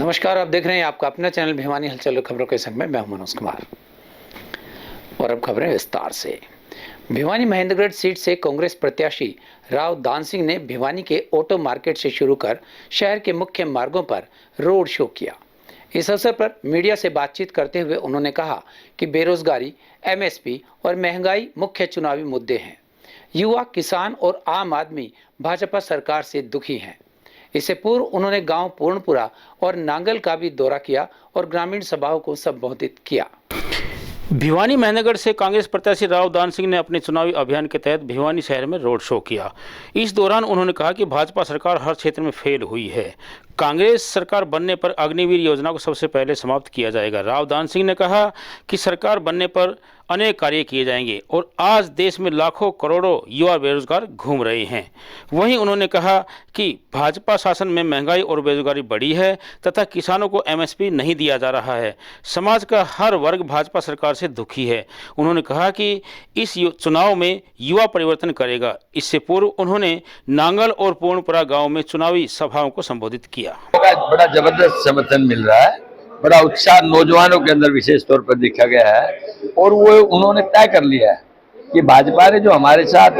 नमस्कार, आप देख रहे हैं आपका अपना चैनल भिवानी हलचल खबरों के संग में मैं हूं मनोज कुमार। और अब खबरें विस्तार से। भिवानी महेंद्रगढ़ सीट से कांग्रेस प्रत्याशी राव दान सिंह ने भिवानी के ऑटो मार्केट से शुरू कर शहर के मुख्य मार्गों पर रोड शो किया। इस अवसर पर मीडिया से बातचीत करते हुए उन्होंने कहा कि बेरोजगारी, एमएसपी और महंगाई मुख्य चुनावी मुद्दे हैं। युवा, किसान और आम आदमी भाजपा सरकार से दुखी हैं। इससे पूर्व उन्होंने गांव पूर्णपुरा और नांगल का भी दौरा किया और ग्रामीण सभाओं को संबोधित किया। भिवानी महेंद्रगढ़ से कांग्रेस प्रत्याशी राव दान सिंह ने अपने चुनावी अभियान के तहत भिवानी शहर में रोड शो किया। इस दौरान उन्होंने कहा कि भाजपा सरकार हर क्षेत्र में फेल हुई है। कांग्रेस सरकार बनने पर अग्निवीर योजना को सबसे पहले समाप्त किया जाएगा। राव दान सिंह ने कहा कि सरकार बनने पर अनेक कार्य किए जाएंगे और आज देश में लाखों करोड़ों युवा बेरोजगार घूम रहे हैं। वहीं उन्होंने कहा कि भाजपा शासन में महंगाई और बेरोजगारी बढ़ी है तथा किसानों को एमएसपी नहीं दिया जा रहा है। समाज का हर वर्ग भाजपा सरकार से दुखी है। उन्होंने कहा कि इस चुनाव में युवा परिवर्तन करेगा। इससे पूर्व उन्होंने नांगल और पूर्णपुरा गांव में चुनावी सभाओं को संबोधित किया। बड़ा जबरदस्त समर्थन मिल रहा है, बड़ा उत्साह नौजवानों के अंदर विशेष तौर पर देखा गया है और वो उन्होंने तय कर लिया है कि भाजपा ने जो हमारे साथ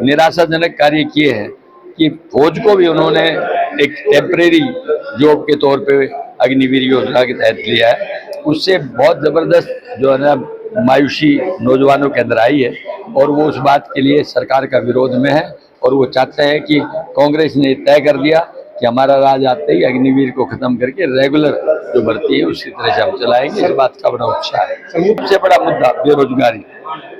निराशाजनक कार्य किए हैं कि फौज को भी उन्होंने एक टेम्परेरी जॉब के तौर पे अग्निवीर योजना के तहत लिया है, उससे बहुत जबरदस्त जो है ना मायूसी नौजवानों के अंदर आई है और वो उस बात के लिए सरकार का विरोध में है और वो चाहते हैं कि कांग्रेस ने तय कर दिया कि हमारा राज आते ही अग्निवीर को खत्म करके रेगुलर जो भर्ती है उसी तरह से हम चलाएंगे। इस बात का बड़ा उत्साह है। सबसे बड़ा मुद्दा बेरोजगारी,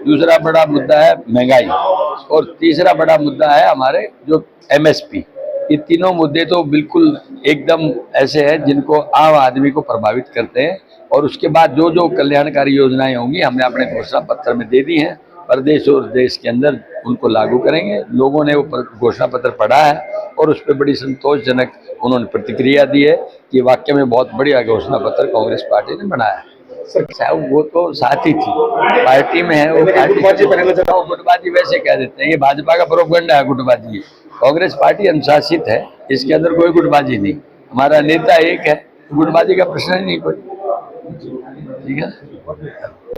दूसरा बड़ा मुद्दा है महंगाई और तीसरा बड़ा मुद्दा है हमारे जो एमएसपी। ये तीनों मुद्दे तो बिल्कुल एकदम ऐसे हैं जिनको आम आदमी को प्रभावित करते हैं और उसके बाद जो जो कल्याणकारी योजनाएं होंगी हमने अपने घोषणा पत्र में दे दी हैं, प्रदेश और देश के अंदर उनको लागू करेंगे। लोगों ने वो घोषणा पत्र पढ़ा है और उस पर बड़ी संतोषजनक उन्होंने प्रतिक्रिया दी है कि वाकई में बहुत बढ़िया घोषणा पत्र कांग्रेस पार्टी ने बनाया है। साहब वो तो साथी थी, पार्टी में है, वो गुटबाजी वैसे कह देते हैं, ये भाजपा का प्रोपगंडा है गुटबाजी। कांग्रेस पार्टी अनुशासित है, इसके अंदर कोई गुटबाजी नहीं। हमारा नेता एक है, गुटबाजी का प्रश्न ही नहीं कोई। ठीक है,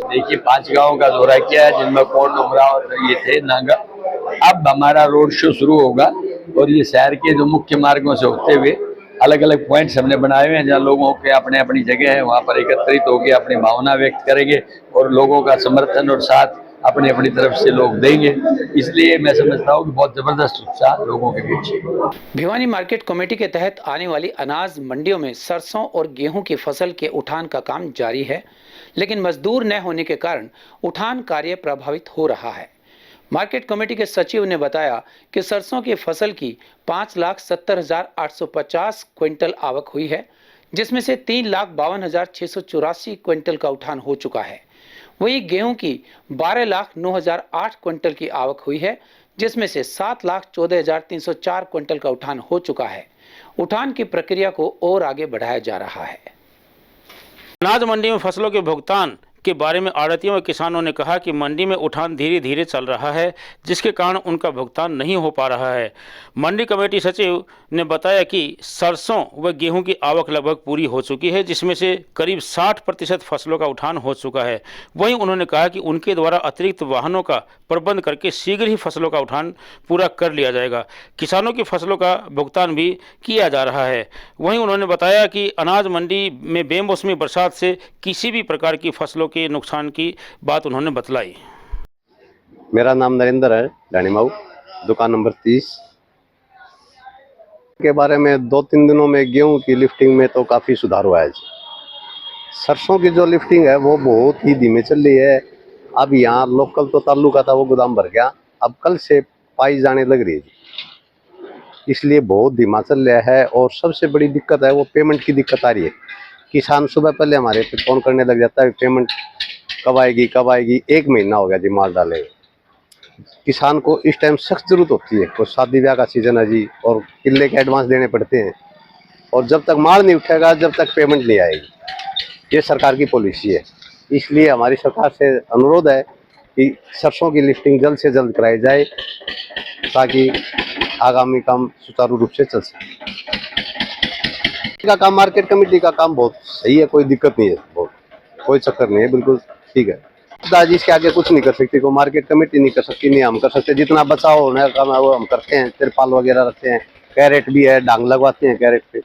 देखिए 5 गांव का दौरा किया है जिनमें कोट उमरा और ये थे नांगल। अब हमारा रोड शो शुरू होगा और ये शहर के जो मुख्य मार्गों से होते हुए अलग अलग पॉइंट्स हमने बनाए हुए हैं जहाँ लोगों के अपने अपनी जगह है, वहाँ पर एकत्रित होकर अपनी भावना व्यक्त करेंगे और लोगों का समर्थन और साथ अपनी अपनी तरफ से लोग देंगे। इसलिए मैं समझता हूँ कि बहुत जबरदस्त उत्साह लोगों के बीच है। भिवानी मार्केट कमेटी के तहत आने वाली अनाज मंडियों में सरसों और गेहूं की फसल के उठान का काम जारी है, लेकिन मजदूर न होने के कारण उठान कार्य प्रभावित हो रहा है। मार्केट कमेटी के सचिव ने बताया कि सरसों की फसल की 5,70,850 क्विंटल आवक हुई है, जिसमें से 3,52,684 क्विंटल का उठान हो चुका है। वहीं गेहूं की 12,09,008 क्विंटल की आवक हुई है, जिसमें से 7,14,304 क्विंटल का उठान हो चुका है। उठान की प्रक्रिया को और आगे बढ़ाया जा रहा है। अनाज मंडी में फसलों के भुगतान के बारे में आढ़तियों व किसानों ने कहा कि मंडी में उठान धीरे धीरे चल रहा है, जिसके कारण उनका भुगतान नहीं हो पा रहा है। मंडी कमेटी सचिव ने बताया कि सरसों व गेहूं की आवक लगभग पूरी हो चुकी है, जिसमें से करीब 60% फसलों का उठान हो चुका है। वहीं उन्होंने कहा कि उनके द्वारा अतिरिक्त वाहनों का प्रबंध करके शीघ्र ही फसलों का उठान पूरा कर लिया जाएगा। किसानों की फसलों का भुगतान भी किया जा रहा है। वहीं उन्होंने बताया कि अनाज मंडी में बेमौसमी बरसात से किसी भी प्रकार की फसलों के नुकसान की बात उन्होंने बतलाई। मेरा नाम नरेंद्र है, डाणीमाऊ, दुकान नंबर 30 के बारे में 2-3 दिनों में गेहूं की लिफ्टिंग में तो काफ़ी सुधार हुआ है। सरसों की जो लिफ्टिंग है वो बहुत ही धीमे चल रही है। अब यहाँ लोकल तो ताल्लुका था वो गोदाम भर गया, अब कल से पाई जाने लग रही है, इसलिए बहुत धीमा चल रहा है। और सबसे बड़ी दिक्कत है वो पेमेंट की दिक्कत आ रही है। किसान सुबह पहले हमारे पे फोन करने लग जाता है, पेमेंट कब आएगी कब आएगी। 1 महीना हो गया जी माल डाले। किसान को इस टाइम सख्त जरूरत होती है, तो शादी ब्याह का सीजन है जी और किले के एडवांस देने पड़ते हैं और जब तक माल नहीं उठेगा जब तक पेमेंट नहीं आएगी। ये सरकार की पॉलिसी है, इसलिए हमारी सरकार से अनुरोध है कि सरसों की लिफ्टिंग जल्द से जल्द कराई जाए ताकि आगामी काम सुचारू रूप से चल सके। का काम, मार्केट कमेटी का काम बहुत सही है, कोई दिक्कत नहीं है, बहुत कोई चक्कर नहीं है, बिल्कुल ठीक है। दादी इसके आगे कुछ नहीं कर सकती, को मार्केट कमेटी नहीं कर सकती, नहीं हम कर सकते। जितना बचाव होने का वो हम करते हैं, तिरपाल वगैरह रखते हैं, कैरेट भी है, डांग लगवाते हैं कैरेट पे।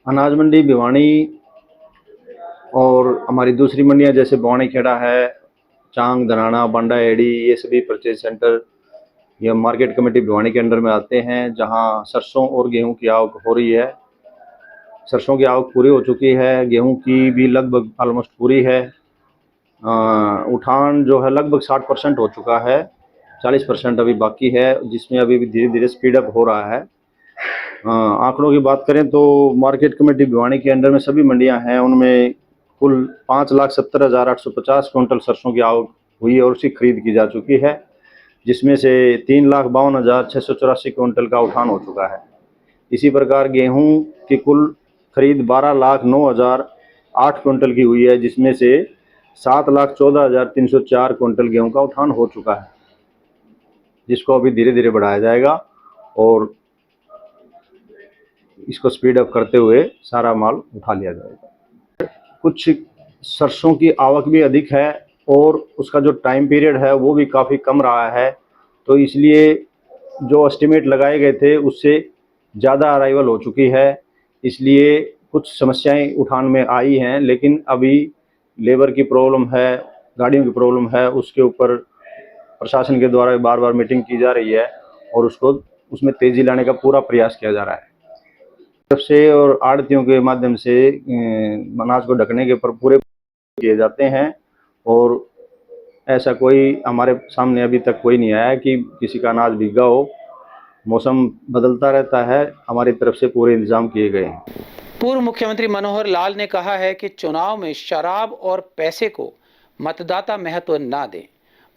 अनाज मंडी भिवानी और हमारी दूसरी मंडियां जैसे बवानी खेड़ा है, चांग, धनाना, बांडा एडी, ये सभी परचेज सेंटर ये मार्केट कमेटी भिवानी के अंडर में आते हैं, जहां सरसों और गेहूं की आवक हो रही है। सरसों की आवक पूरी हो चुकी है, गेहूं की भी लगभग ऑलमोस्ट पूरी है। उठान जो है लगभग 60% हो चुका है, 40% अभी बाकी है, जिसमें अभी भी धीरे धीरे स्पीड अप हो रहा है। आंकड़ों की बात करें तो मार्केट कमेटी भिवानी के अंडर में सभी मंडियां हैं, उनमें कुल 5,70,850 क्विंटल सरसों की आवक हुई है और उसकी खरीद की जा चुकी है, जिसमें से 3,52,684 क्विंटल का उठान हो चुका है। इसी प्रकार गेहूं की कुल खरीद 12,09,008 क्विंटल की हुई है, जिसमें से 7,14,304 क्विंटल गेहूं का उठान हो चुका है, जिसको अभी धीरे धीरे बढ़ाया जाएगा और इसको स्पीड अप करते हुए सारा माल उठा लिया जाएगा। कुछ सरसों की आवक भी अधिक है और उसका जो टाइम पीरियड है वो भी काफ़ी कम रहा है, तो इसलिए जो एस्टिमेट लगाए गए थे उससे ज़्यादा अराइवल हो चुकी है। इसलिए कुछ समस्याएं उठान में आई हैं, लेकिन अभी लेबर की प्रॉब्लम है, गाड़ियों की प्रॉब्लम है, उसके ऊपर प्रशासन के द्वारा बार बार मीटिंग की जा रही है और उसमें तेज़ी लाने का पूरा प्रयास किया जा रहा है तरफ से, और आड़तियों के माध्यम से अनाज को ढकने के पर पूरे किए जाते हैं। और ऐसा कोई हमारे सामने अभी तक कोई नहीं आया कि किसी का अनाज भीगा हो। मौसम बदलता रहता है, हमारी तरफ से पूरे इंतजाम किए गए हैं। पूर्व मुख्यमंत्री मनोहर लाल ने कहा है कि चुनाव में शराब और पैसे को मतदाता महत्व ना दें।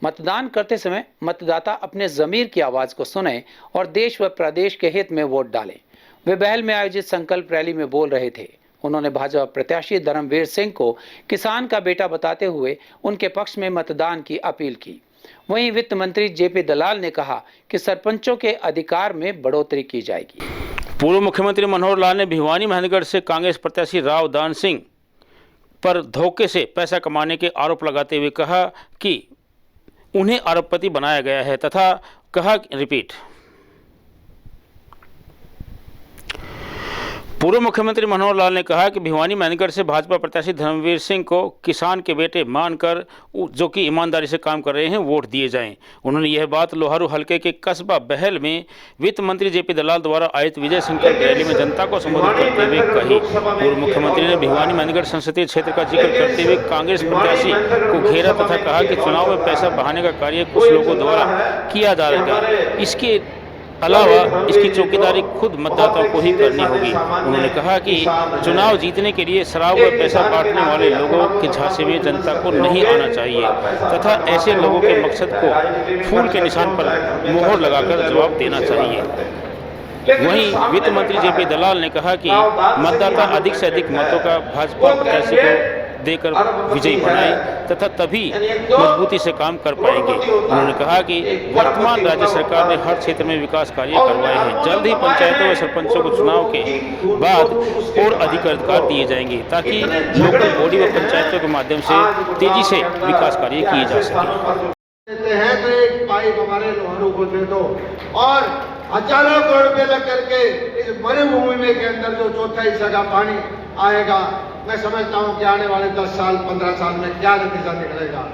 मतदान करते समय मतदाता अपने ज़मीर की आवाज़ को सुने और देश व प्रदेश के हित में वोट डालें। वे बहल में आयोजित संकल्प रैली में बोल रहे थे। उन्होंने भाजपा प्रत्याशी धर्मवीर सिंह को किसान का बेटा बताते हुए उनके पक्ष में मतदान की अपील की। वहीं वित्त मंत्री जेपी दलाल ने कहा कि सरपंचों के अधिकार में बढ़ोतरी की जाएगी। पूर्व मुख्यमंत्री मनोहर लाल ने भिवानी महेंद्रगढ़ से कांग्रेस प्रत्याशी राव दान सिंह पर धोखे से पैसा कमाने के आरोप लगाते हुए कहा कि उन्हें आरोपपति बनाया गया है तथा कहा रिपीट। पूर्व मुख्यमंत्री मनोहर लाल ने कहा कि भिवानी महेंद्रगढ़ से भाजपा प्रत्याशी धर्मवीर सिंह को किसान के बेटे मानकर, जो कि ईमानदारी से काम कर रहे हैं, वोट दिए जाएं। उन्होंने यह बात लोहारू हलके के कस्बा बहल में वित्त मंत्री जेपी दलाल द्वारा आयोजित विजय संकल्प रैली में जनता को संबोधित करते हुए कही। पूर्व मुख्यमंत्री ने भिवानी महेंद्रगढ़ संसदीय क्षेत्र का जिक्र करते हुए कांग्रेस प्रत्याशी को घेरा तथा कहा कि चुनाव में पैसा बहाने का कार्य कुछ लोगों द्वारा किया जा रहा है, इसके अलावा इसकी चौकीदारी खुद मतदाताओं को ही करनी होगी। उन्होंने कहा कि चुनाव जीतने के लिए शराब व पैसा बांटने वाले लोगों के झांसे में जनता को नहीं आना चाहिए तथा ऐसे लोगों के मकसद को फूल के निशान पर मोहर लगाकर जवाब देना चाहिए। वहीं वित्त मंत्री जेपी दलाल ने कहा कि मतदाता अधिक से अधिक मतों का भाजपा प्रत्याशी को देकर विजयी बनाए तथा तभी मजबूती से काम कर पाएंगे। उन्होंने कहा कि वर्तमान राज्य सरकार ने हर क्षेत्र में विकास कार्य करवाए हैं। जल्द ही पंचायतों व सरपंचों को चुनाव के बाद और अधिक अधिकार दिए जाएंगे ताकि लोकल बॉडी व पंचायतों के माध्यम से तेजी से विकास कार्य किए जा सके। देते हैं तो एक पाइप हमारे लोहारू को दे दो और हजारों करोड़ रुपए लग करके इस मरुभूमि में के अंदर जो चौथा हिस्सा का पानी आएगा, मैं समझता हूं कि आने वाले 10 साल 15 साल में क्या नतीजा निकलेगा।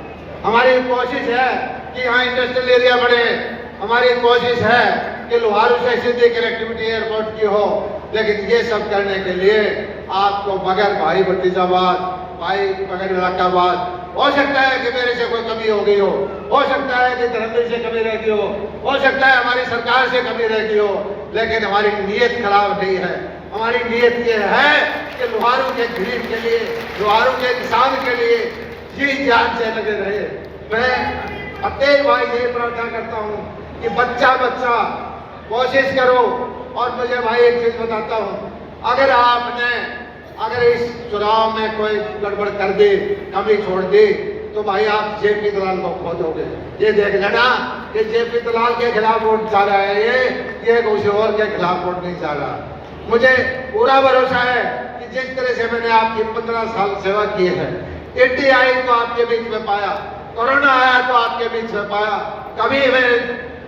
हमारी कोशिश है कि यहाँ इंडस्ट्रियल एरिया बढ़े, हमारी कोशिश है कि लोहारू से सीधी कनेक्टिविटी एयरपोर्ट की हो, लेकिन ये सब करने के लिए आपको बगैर भाई भतीजावाद, भाई बगैर इलाकावाद, हो सकता है कि मेरे से कोई कमी हो गई हो सकता है कि धर्मवीर से कमी रह गई हो सकता है हमारी सरकार से कमी रह गई हो, लेकिन हमारी नीयत खराब नहीं है। हमारी नीयत ये है कि लोहारू के गरीब के लिए, लोहारू के किसान के लिए जी जान से लगे रहे। मैं प्रत्येक भाई ये प्रार्थना करता हूँ कि बच्चा बच्चा कोशिश करो। और मुझे भाई एक चीज बताता हूँ, अगर इस चुनाव में कोई गड़बड़ कर दे, कमी छोड़ दे, तो भाई आप जेपी दलाल को खो दोगे। ये देख लेना कि जेपी दलाल के खिलाफ वोट जा रहा है, ये किसी और के खिलाफ वोट नहीं जा रहा। मुझे पूरा भरोसा है कि जिस तरह से मैंने आपकी 15 साल सेवा की है, टिड्डी आई तो आपके बीच में पाया, कोरोना आया तो आपके बीच में पाया, कभी मैं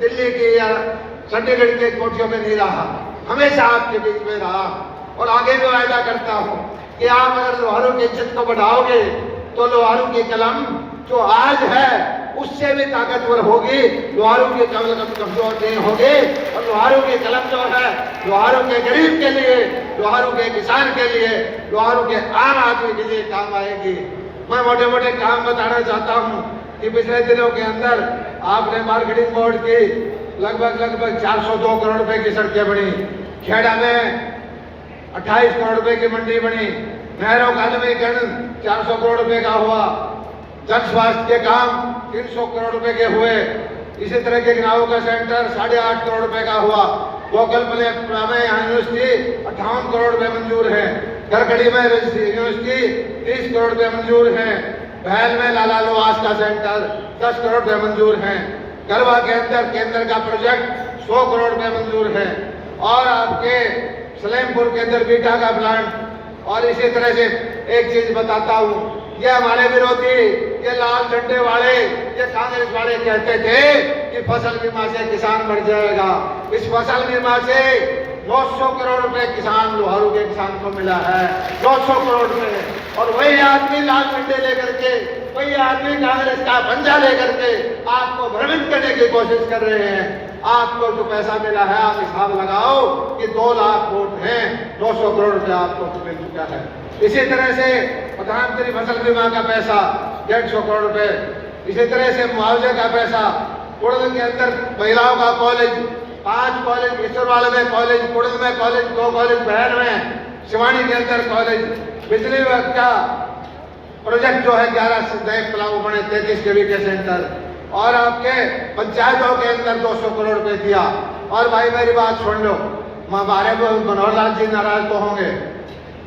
दिल्ली की या चंडीगढ़ के कोठियों में नहीं रहा, हमेशा आपके बीच में रहा और आगे भी वायदा करता हूँ कि आप अगर लोहारू की इज्जत को बढ़ाओगे तो लोहारू की कलम जो आज है उससे भी ताकतवर होगी, लोहारू की कलम कमजोर नहीं होगी और लोहारू की कलम जो है लोहारू के गरीब के लिए, लोहारू के किसान के लिए, लोहारू के आम आदमी के लिए काम आएगी। मैं मोटे मोटे काम बताना चाहता हूँ कि पिछले दिनों के अंदर आपने मार्केटिंग बोर्ड की लगभग 402 करोड़ रुपए की सड़कें बनी, खेड़ा में 28 करोड़ रुपए की मंडी बनी, नहरों का नवीकरण 400 करोड़ रुपए का हुआ, जन स्वास्थ्य के काम 300 करोड़ रुपए के हुए, इसी तरह के गाँव का सेंटर 8.5 करोड़ रुपए का हुआ, लोकल प्ले में यहाँ यूनिवर्सिटी 58 करोड़ रुपए मंजूर है, करकड़ी में यूनिवर्सिटी 30 करोड़ रुपए मंजूर है, बहल में लाला लोहास का सेंटर 10 करोड़ रुपए मंजूर है, गरबा के अंदर केंद्र का प्रोजेक्ट 100 करोड़ रुपए मंजूर है और आपके सलेमपुर के अंदर बीटा का प्लांट। और इसी तरह से एक चीज बताता हूँ, ये हमारे विरोधी, ये लाल झंडे वाले, ये कांग्रेस वाले कहते थे कि फसल बीमा से किसान मर जाएगा। इस फसल बीमा से 900 करोड़ रुपए किसान, लोहारू के किसान को मिला है, 900 करोड़ रुपए। और वही आदमी लाल झंडे लेकर के, वही आदमी कांग्रेस का पंजा लेकर के आपको भ्रमित करने की कोशिश कर रहे हैं। आपको जो पैसा मिला है आप हिसाब लगाओ कि 2 लाख वोट हैं, 900 करोड़ रुपए आपको तो मिल चुका है। इसी तरह से प्रधानमंत्री फसल बीमा का पैसा 150 करोड़ रुपए, इसी तरह से मुआवजे का पैसा, कुड़द के अंदर महिलाओं का कॉलेज 5 कॉलेज, किशोरवाड़ा में कॉलेज, कुड़द में कॉलेज, 2 कॉलेज बहर में, शिवानी के अंदर कॉलेज, बिजली का प्रोजेक्ट जो है 11 नए प्लाव बने, 33 केवी के सेंटर, और आपके पंचायतों के अंदर 200 करोड़ रुपए दिया। और भाई मेरी बात सुन लो, हमारे मनोहर लाल जी नाराज तो होंगे,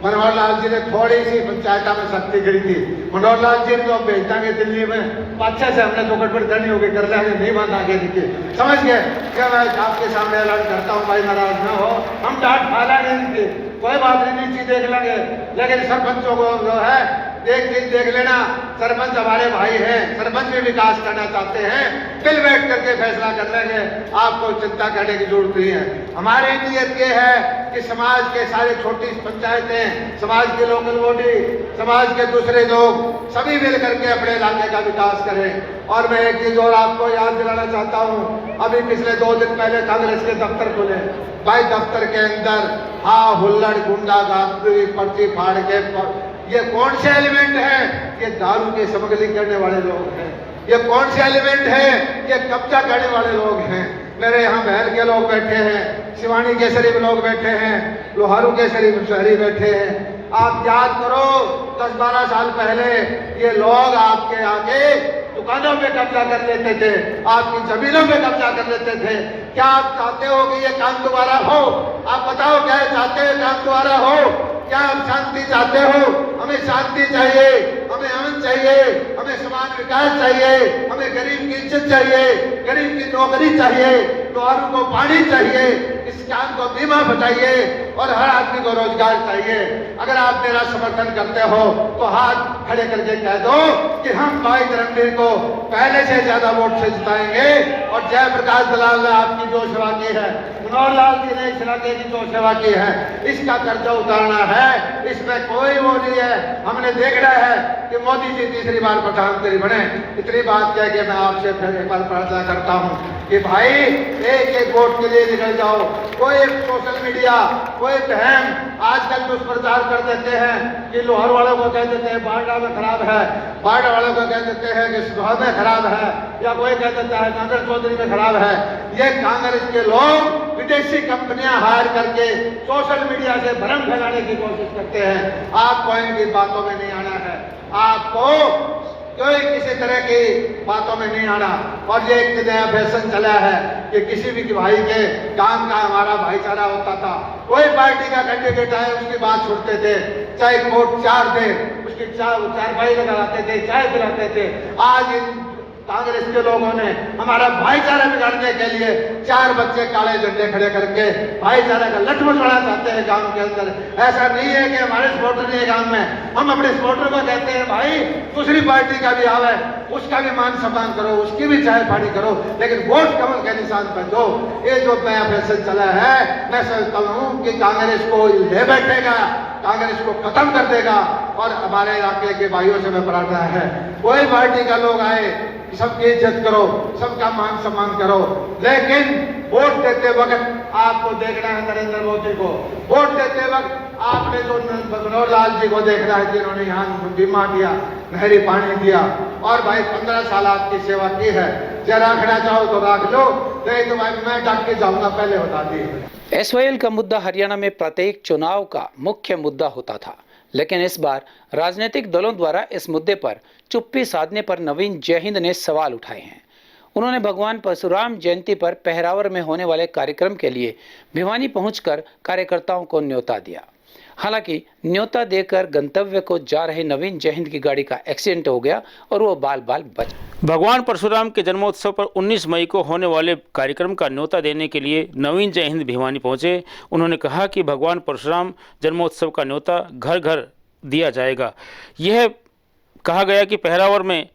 मनोहर लाल जी ने थोड़ी सी पंचायत में शक्ति गिरी थी, मनोहर लाल जी को भेज देंगे दिल्ली में, अच्छे से हमने तो गड़बड़ करनी होगी, कर लेंगे, नहीं बात आगे नीचे, समझ गए क्या? मैं आपके सामने ऐलान करता हूँ, भाई नाराज न हो, हम डांट खा लेंगे इनकी, कोई बात नहीं, नीचे देख लेंगे। लेकिन सरपंचों को जो है एक चीज देख लेना, सरपंच हमारे भाई हैं, सरपंच भी विकास करना चाहते हैं, मिल बैठ करके फैसला कर लेंगे, आपको चिंता करने की जरूरत नहीं है। हमारी नीयत ये है कि समाज के सारे छोटी पंचायतें, समाज के लोकल बॉडी, समाज के दूसरे लोग सभी मिल करके अपने इलाके का विकास करें। और मैं एक चीज और आपको याद दिलाना चाहता हूँ, अभी पिछले 2 दिन पहले कांग्रेस के दफ्तर खुले, भाई दफ्तर के अंदर हाँ हुल्लड़, गुंडागर्दी, पर्ची फाड़ के, ये कौन से एलिमेंट हैं? ये दारू की स्मगलिंग करने वाले लोग हैं। ये कौन से एलिमेंट हैं? ये कब्जा करने वाले लोग हैं। मेरे यहाँ बहल के लोग बैठे हैं, शिवानी के शरीफ लोग बैठे हैं, लोहारू के शरीफ शहरी बैठे हैं। आप याद करो 10-12 साल पहले ये लोग आपके आगे दुकानों पे कब्जा कर लेते थे, आपकी जमीनों पे कब्जा कर लेते थे। क्या आप चाहते हो कि ये काम दोबारा हो? आप बताओ क्या चाहते हो काम दोबारा हो? क्या आप शांति चाहते हो? हमें शांति चाहिए, हमें अमन चाहिए, हमें समान विकास चाहिए, हमें गरीब की इज्जत चाहिए, गरीब की नौकरी चाहिए, लोहारू को पानी चाहिए, इस काम को बीमा बताइए और हर आदमी को रोजगार चाहिए। अगर आप मेरा समर्थन करते हो तो हाथ खड़े करके कह दो कि हम भाई धर्मवीर को पहले से ज्यादा वोट से जिताएंगे। और जयप्रकाश दलाल ने आपकी जो सेवा की है, मनोहर लाल जी ने इस इलाके की जो सेवा की है, इसका कर्जा उतारना है, इसमें कोई वो नहीं है। हमने देखना है कि मोदी जी तीसरी बार प्रधानमंत्री बने। इतनी बात कह के मैं आपसे फिर एक बार प्रार्थना करता हूँ कि भाई एक वोट के लिए निकल जाओ। कोई सोशल मीडिया, कोई बहन आजकल दुष्प्रचार कर देते हैं कि लोहार वालों को कह देते हैं बाढ़ में खराब है, बाढ़ वालों को कह देते हैं कि सुबह में खराब है, या कोई कह देता है नागर चौधरी में खराब है। ये कांग्रेस के लोग विदेशी कंपनियां हायर करके सोशल मीडिया से भ्रम फैलाने की कोशिश करते हैं। आपको इनकी बातों में नहीं आना है, आपको कोई किसी तरह की बातों में नहीं आना। और ये एक नया फैशन चला है कि किसी भी भाई के काम का हमारा भाईचारा होता था, कोई पार्टी का कैंडिडेट आए उसकी बात छुड़ते थे, चाहे कोर्ट 4 दे उसकी चारपाई लगाते थे, चाय पिलाते थे। आज इन कांग्रेस के लोगों ने हमारा भाईचारा बिगाड़ने के लिए 4 बच्चे काले झंडे खड़े करके भाईचारा का लठ मचवाना चाहते हैं गांव के अंदर। ऐसा नहीं है कि हमारे सपोर्टर नहीं है गांव में, हम अपने सपोर्टर को कहते हैं भाई दूसरी पार्टी का भी आवे, उसका भी मान सम्मान करो, उसकी भी चाय पानी करो, लेकिन वोट कमल के निशान पर दो। ये जो नया फैशन चला है, मैं समझता हूँ कि कांग्रेस को ले बैठेगा, कांग्रेस को खत्म कर देगा। और हमारे इलाके के भाइयों से मैं प्रार्थना है, कोई पार्टी का लोग आए, सबकी इज्जत करो, सबका मान सम्मान करो, लेकिन वोट देते वक्त आपको देखना है नरेंद्र मोदी को, वोट देते वक्त आपने जो मनोहर लाल जी को देखना है जिन्होंने यहाँ बीमा दिया, नहरी पानी दिया, और भाई 15 साल आपकी सेवा की है, जरा रखना चाहो तो रख लो, नहीं तो भाई मैं डट के जाऊंगा, पहले बता दिए। एसवाईएल का मुद्दा हरियाणा में प्रत्येक चुनाव का मुख्य मुद्दा होता था, लेकिन इस बार राजनीतिक दलों द्वारा इस मुद्दे पर चुप्पी साधने पर नवीन जयहिंद ने सवाल उठाए हैं। उन्होंने भगवान परशुराम जयंती पर पहरावर में होने वाले कार्यक्रम के लिए भिवानी पहुंचकर कार्यकर्ताओं को न्योता दिया। हालांकि न्योता देकर गंतव्य को जा रहे नवीन जयहिंद की गाड़ी का एक्सीडेंट हो गया और वो बाल बाल बच। भगवान परशुराम के जन्मोत्सव पर 19 मई को होने वाले कार्यक्रम का न्योता देने के लिए नवीन जयहिंद भिवानी पहुंचे। उन्होंने कहा कि भगवान परशुराम जन्मोत्सव का न्योता घर घर दिया जाएगा। यह कहा गया कि पहरावर में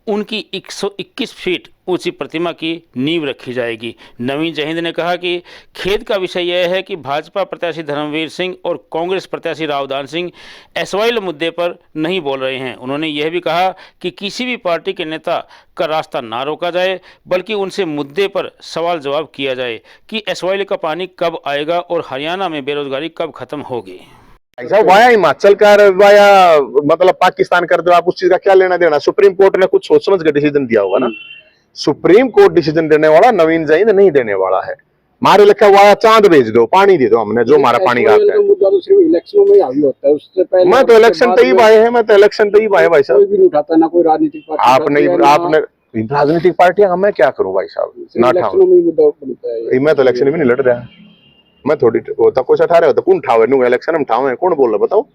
उनकी 121 फीट ऊंची प्रतिमा की नींव रखी जाएगी। नवीन जयहिंद ने कहा कि खेद का विषय यह है कि भाजपा प्रत्याशी धर्मवीर सिंह और कांग्रेस प्रत्याशी राव दान सिंह एसवाईएल मुद्दे पर नहीं बोल रहे हैं। उन्होंने यह भी कहा कि किसी भी पार्टी के नेता का रास्ता ना रोका जाए, बल्कि उनसे मुद्दे पर सवाल जवाब किया जाए कि एसवाईएल का पानी कब आएगा और हरियाणा में बेरोजगारी कब खत्म होगी। ऐसा वाया हिमाचल का वाया मतलब पाकिस्तान कर दो, आप उस चीज का क्या लेना देना। सुप्रीम कोर्ट ने कुछ सोच समझ के डिसीजन दिया होगा ना। सुप्रीम कोर्ट डिसीजन देने वाला, नवीन जयहिंद नहीं देने वाला है। मारे लिखा वाया चांद भेज दो, पानी दे दो, हमने जो हमारा पानी का है। मुद्दा तो सिर्फ इलेक्शन में हावी होता है, उससे पहले मैं तो इलेक्शन तक आए हैं, मैं तो इलेक्शन तक आए भाई साहब। कोई भी नहीं उठाता, ना कोई राजनीतिक पार्टी। आपने राजनीतिक पार्टियां मैं क्या करूं भाई साहब, ना उठाऊं। मैं तो इलेक्शन भी नहीं लड़ रहा, मैं थोड़ी होता कुछ अठा रहे होता कौन ठावे नू इलेक्शन में ठावे, कौन बोल रहा बताओ,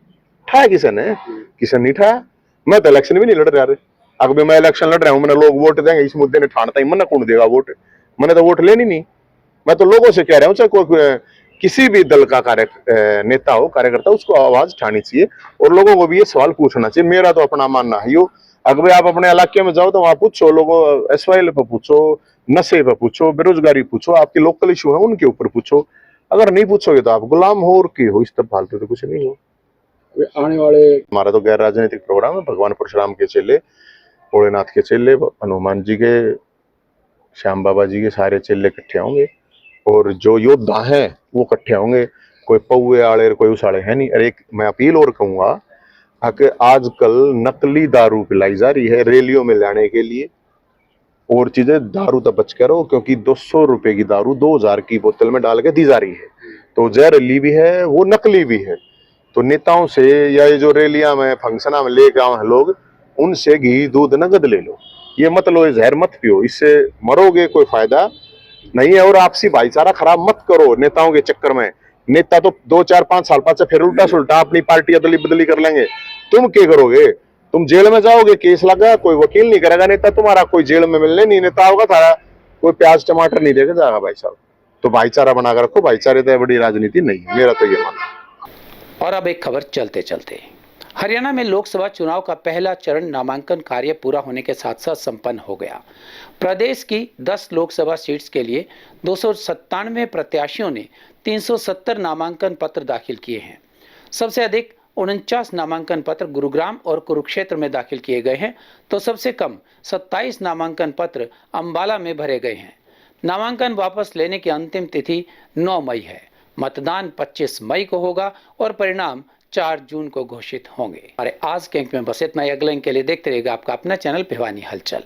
ठाया किसी ने नहीं ठाया। मैं तो इलेक्शन भी नहीं लड़ रहा। अगर मैं इलेक्शन लड़ रहा हूँ, मैंने लोग वोट देंगे इस मुद्दे ने ठानता ही, मैंने कौन देगा वोट, मैंने तो वोट लेनी नहीं। मैं तो लोगों से कह रहा हूँ, चाहे कोई किसी भी दल का नेता हो, कार्यकर्ता, उसको आवाज उठानी चाहिए और लोगों को भी ये सवाल पूछना चाहिए। मेरा तो अपना मानना है यो, अगर आप अपने इलाके में जाओ तो वहां पूछो, लोगों एसवाईएल पे पूछो, नशे पे पूछो, बेरोजगारी पूछो, आपके लोकल इशू है उनके ऊपर पूछो। अगर नहीं पूछोगे तो आप गुलाम हो और की हो, इस तब फालतू तो कुछ नहीं हो। आने वाले हमारा तो गैर राजनीतिक प्रोग्राम है। भगवान परशुराम के चेले, भोलेनाथ के चेले, हनुमान जी के, श्याम बाबा जी के सारे चेले इकट्ठे होंगे और जो योद्धा हैं वो इकट्ठे होंगे। कोई पौए आड़े कोई उस आड़े है नहीं। अरे एक मैं अपील और कहूंगा कि आजकल नकली दारू पिलाई जा रही है रैलियों में लाने के लिए, और चीजें दारू तो बच कर रहो, क्योंकि 200 रुपए की दारू 2000 की बोतल में डाल के दी जा रही है। तो जहरीली भी है, वो नकली भी है। तो नेताओं से या ये जो रैलियां में फंक्शन में लेके आओ हैं लोग, उनसे घी दूध नगद ले लो, ये मत लो, जहर मत पियो, इससे मरोगे, कोई फायदा नहीं है। और आपसी भाईचारा खराब मत करो नेताओं के चक्कर में। नेता तो 2 4 5 साल बाद से फिर उल्टा सुल्टा अपनी पार्टी अदली बदली कर लेंगे। तुम क्या करोगे? तुम जेल में जाओगे, केस लगा, कोई वकील नहीं करेगा नेता तुम्हारा, कोई जेल में मिलने नहीं नेता होगा थारा, कोई प्याज टमाटर नहीं देगा जाएगा भाई साहब। तो भाईचारा बनाकर रखो, भाईचारे तो बड़ी राजनीति नहीं है, मेरा तो ये मानना। और अब एक खबर चलते चलते, हरियाणा में लोकसभा चुनाव का पहला चरण नामांकन कार्य पूरा होने के साथ साथ संपन्न हो गया। प्रदेश की 10 लोकसभा सीट्स के लिए 297 प्रत्याशियों ने 370 नामांकन पत्र दाखिल किए हैं। सबसे अधिक 49 नामांकन पत्र गुरुग्राम और कुरुक्षेत्र में दाखिल किए गए हैं, तो सबसे कम 27 नामांकन पत्र अंबाला में भरे गए हैं। नामांकन वापस लेने की अंतिम तिथि 9 मई है। मतदान 25 मई को होगा और परिणाम 4 जून को घोषित होंगे। हमारे आज के अंक में बस इतना ही। अगले अंक के लिए देखते रहिएगा आपका अपना चैनल भिवानी हलचल।